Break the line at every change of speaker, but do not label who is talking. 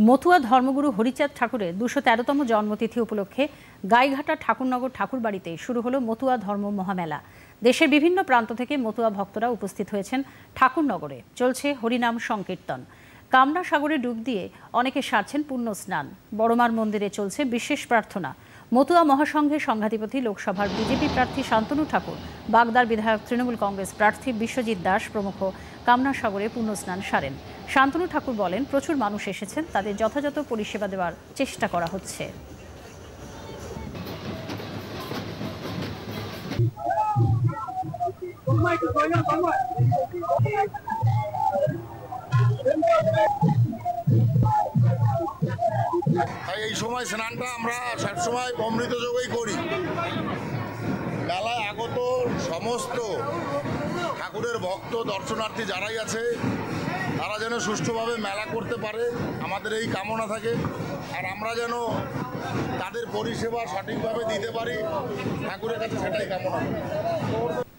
মতুয়া ধর্মগুরু হরিচাঁদ ঠাকুরের ২১৩তম জন্মতিথি উপলক্ষে গাইঘাটা ঠাকুরনগর ঠাকুরবাড়িতে শুরু হলো মতুয়া ধর্ম মহামেলা। দেশের বিভিন্ন প্রান্ত থেকে মতুয়া ভক্তরা উপস্থিত হয়েছেন ঠাকুরনগরে। চলছে হরিনাম সংকীর্তন। কামনা সাগরে ডুব দিয়ে অনেকে সারছেন পুণ্য স্নান। বড়মার মন্দিরে চলছে বিশেষ প্রার্থনা। মতুয়া মহাসংঘের সংঘাধিপতি লোকসভার বিজেপি প্রার্থী শান্তনু ঠাকুর, বাগদার বিধায়ক তৃণমূল কংগ্রেস প্রার্থী বিশ্বজিৎ দাস প্রমুখ কামনা সাগরে পুণ্যস্নান সারেন। শান্তনু ঠাকুর বলেন, প্রচুর মানুষ এসেছেন, তাদের যথাযথ পরিষেবা দেওয়ার চেষ্টা করা হচ্ছে।
এই সময় স্নানটা আমরা সবসময় অমৃত যোগেই করি। মেলায় আগত সমস্ত ঠাকুরের ভক্ত দর্শনার্থী যারাই আছে তারা যেন সুষ্ঠুভাবে মেলা করতে পারে, আমাদের এই কামনা থাকে। আর আমরা যেন তাদের পরিষেবা সঠিকভাবে দিতে পারি, ঠাকুরের কাছে সেটাই কামনা করি।